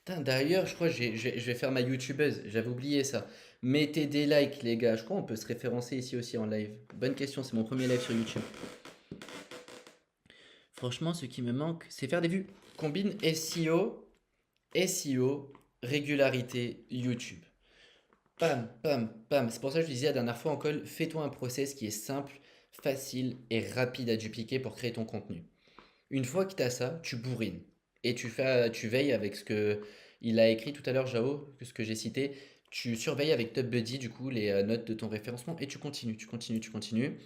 Putain, d'ailleurs, je crois que je vais faire ma YouTubeuse. J'avais oublié ça. Mettez des likes, les gars. Je crois qu'on peut se référencer ici aussi en live. Bonne question, c'est mon premier live sur YouTube. Franchement, ce qui me manque, c'est faire des vues. Combine SEO, régularité, YouTube. Pam, pam, pam. C'est pour ça que je disais la dernière fois en call, fais-toi un process qui est simple, facile et rapide à dupliquer pour créer ton contenu. Une fois que tu as ça, tu bourrines. Et tu veilles avec ce que il a écrit tout à l'heure, Jao, ce que j'ai cité. Tu surveilles avec TopBuddy, du coup, les notes de ton référencement et tu continues, tu continues, tu continues.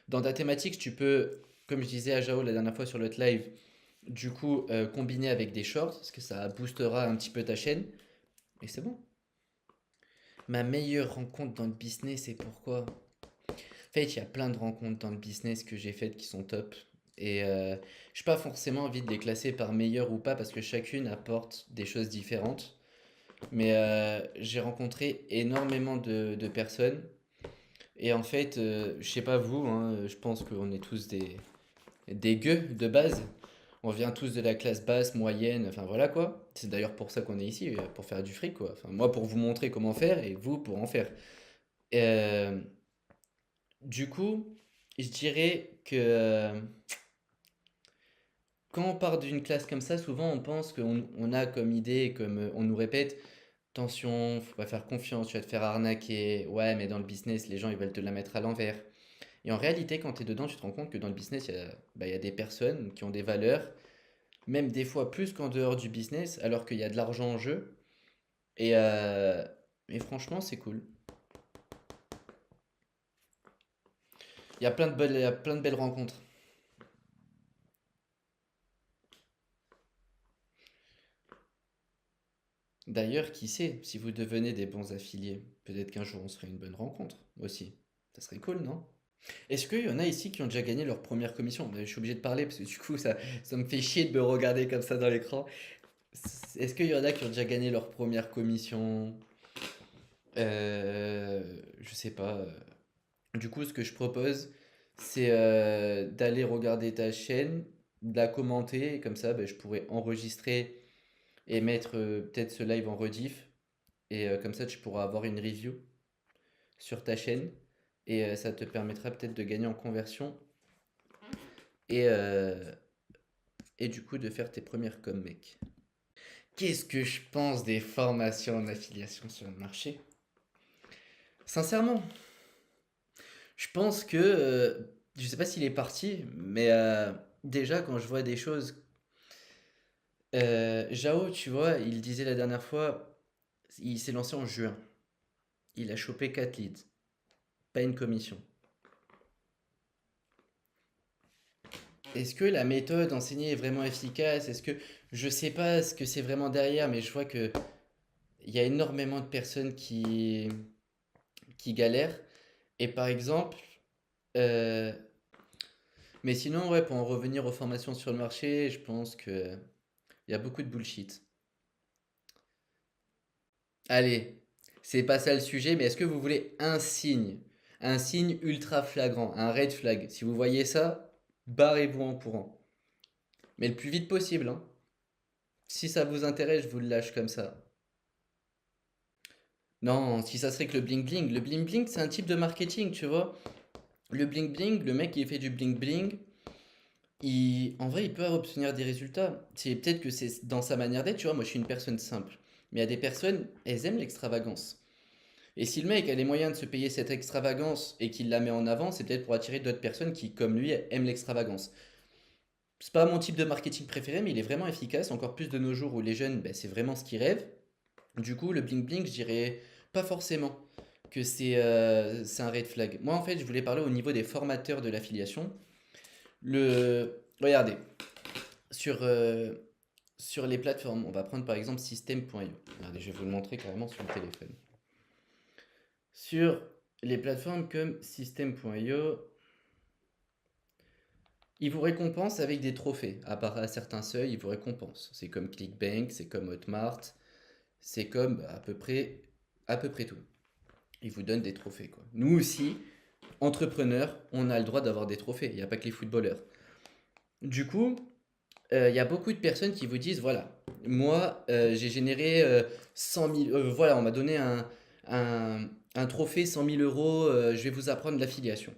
Dans ta thématique, tu peux, comme je disais à Jao la dernière fois sur le live, du coup, combiner avec des shorts, parce que ça boostera un petit peu ta chaîne. Et c'est bon. Ma meilleure rencontre dans le business, c'est pourquoi? En fait, il y a plein de rencontres dans le business que j'ai faites qui sont top. Et je n'ai pas forcément envie de les classer par meilleur ou pas parce que chacune apporte des choses différentes. Mais j'ai rencontré énormément de personnes. Et en fait, je sais pas vous, hein, je pense qu'on est tous des gueux de base. On vient tous de la classe basse, moyenne, enfin voilà quoi. C'est d'ailleurs pour ça qu'on est ici, pour faire du fric quoi. Enfin, moi pour vous montrer comment faire et vous pour en faire. Euh, du coup, je dirais que quand on part d'une classe comme ça, souvent on pense qu'on a comme idée, comme on nous répète, attention, faut pas faire confiance, tu vas te faire arnaquer. Ouais, mais dans le business, les gens ils veulent te la mettre à l'envers. Et en réalité, quand tu es dedans, tu te rends compte que dans le business, il y a des personnes qui ont des valeurs, même des fois plus qu'en dehors du business, alors qu'il y a de l'argent en jeu. Et, euh, et franchement, c'est cool. Il y a plein de belles rencontres. D'ailleurs, qui sait, si vous devenez des bons affiliés, peut-être qu'un jour on serait une bonne rencontre aussi. Ça serait cool, non? Est-ce qu'il y en a ici qui ont déjà gagné leur première commission? Je suis obligé de parler parce que du coup, ça me fait chier de me regarder comme ça dans l'écran. Est-ce qu'il y en a qui ont déjà gagné leur première commission? Je sais pas. Du coup, ce que je propose, c'est d'aller regarder ta chaîne, de la commenter, et comme ça, je pourrais enregistrer et mettre peut-être ce live en rediff. Et comme ça, tu pourras avoir une review sur ta chaîne. Et ça te permettra peut-être de gagner en conversion. Et, et du coup, de faire tes premières com, mec. Qu'est-ce que je pense des formations en affiliation sur le marché? Sincèrement, je pense que, je sais pas s'il est parti, mais déjà quand je vois des choses, Jao, tu vois, il disait la dernière fois, il s'est lancé en juin, il a chopé 4 leads, pas une commission. Est-ce que la méthode enseignée est vraiment efficace? Est-ce que je sais pas ce que c'est vraiment derrière, mais je vois que il y a énormément de personnes qui galèrent. Et par exemple, euh, mais sinon, ouais, pour en revenir aux formations sur le marché, je pense que il y a beaucoup de bullshit. Allez, c'est pas ça le sujet, mais est-ce que vous voulez un signe ultra flagrant, un red flag? Si vous voyez ça, barrez-vous en courant. Mais le plus vite possible, hein. Si ça vous intéresse, je vous le lâche comme ça. Non, si ça serait que le bling bling. Le bling bling, c'est un type de marketing, tu vois. Le bling bling, le mec qui fait du bling bling, en vrai, il peut obtenir des résultats. C'est peut-être que c'est dans sa manière d'être, tu vois. Moi, je suis une personne simple. Mais il y a des personnes, elles aiment l'extravagance. Et si le mec a les moyens de se payer cette extravagance et qu'il la met en avant, c'est peut-être pour attirer d'autres personnes qui, comme lui, aiment l'extravagance. C'est pas mon type de marketing préféré, mais il est vraiment efficace, encore plus de nos jours où les jeunes, c'est vraiment ce qu'ils rêvent. Du coup, le bling bling, je dirais pas forcément que c'est un red flag. Moi, en fait, je voulais parler au niveau des formateurs de l'affiliation. Regardez, sur, euh, sur les plateformes, on va prendre par exemple System.io. Regardez, je vais vous le montrer carrément sur le téléphone. Sur les plateformes comme System.io, ils vous récompensent avec des trophées. À part à certains seuils, ils vous récompensent. C'est comme ClickBank, c'est comme Hotmart, c'est comme à peu près tout. Ils vous donnent des trophées, quoi. Nous aussi, entrepreneurs, on a le droit d'avoir des trophées. Il n'y a pas que les footballeurs. Du coup, il y a beaucoup de personnes qui vous disent, voilà, Moi, j'ai généré 100 000. Voilà, on m'a donné un trophée 100 000 euros. Je vais vous apprendre l'affiliation.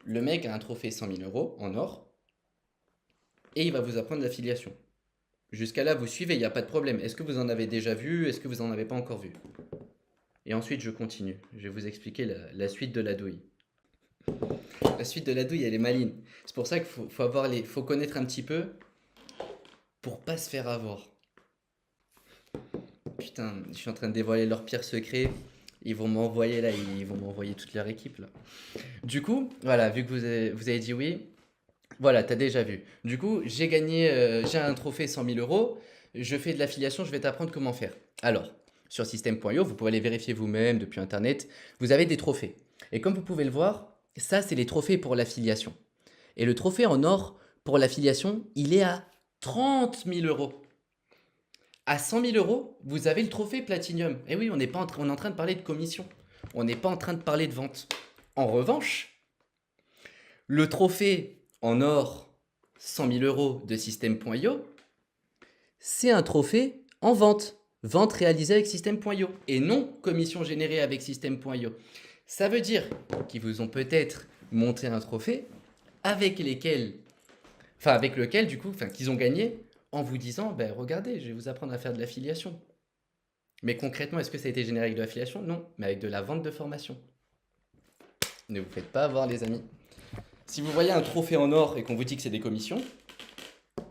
Le mec a un trophée 100 000 euros en or et il va vous apprendre l'affiliation. Jusqu'à là, vous suivez, il n'y a pas de problème. Est-ce que vous en avez déjà vu? Est-ce que vous n'en avez pas encore vu? Et ensuite, je continue. Je vais vous expliquer la suite de la douille. La suite de la douille, elle est maligne. C'est pour ça qu'il faut connaître un petit peu pour pas se faire avoir. Putain, je suis en train de dévoiler leur pire secret. Ils vont m'envoyer là, ils vont m'envoyer toute leur équipe là. Du coup, voilà, vu que vous avez dit oui, voilà, t'as déjà vu. Du coup, j'ai gagné, j'ai un trophée 100 000 euros. Je fais de l'affiliation, je vais t'apprendre comment faire. Alors, sur système.io, vous pouvez aller vérifier vous-même depuis Internet. Vous avez des trophées. Et comme vous pouvez le voir, ça, c'est les trophées pour l'affiliation. Et le trophée en or pour l'affiliation, il est à 30 000 euros. À 100 000 euros, vous avez le trophée Platinum. Et oui, on n'est pas on est en train de parler de commission. On n'est pas en train de parler de vente. En revanche, le trophée en or 100 000 euros de System.io, c'est un trophée en vente. Vente réalisée avec System.io et non commission générée avec System.io. Ça veut dire qu'ils vous ont peut-être monté un trophée avec lequel du coup, qu'ils ont gagné en vous disant, ben regardez, je vais vous apprendre à faire de l'affiliation. Mais concrètement, est-ce que ça a été généré avec de l'affiliation? Non, mais avec de la vente de formation. Ne vous faites pas avoir, les amis. Si vous voyez un trophée en or et qu'on vous dit que c'est des commissions,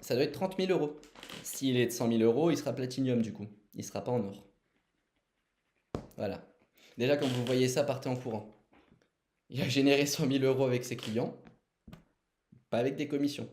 ça doit être 30 000 euros. S'il est de 100 000 euros, il sera platinium du coup. Il ne sera pas en or. Voilà. Déjà, quand vous voyez ça, partez en courant. Il a généré 100 000 euros avec ses clients, pas avec des commissions.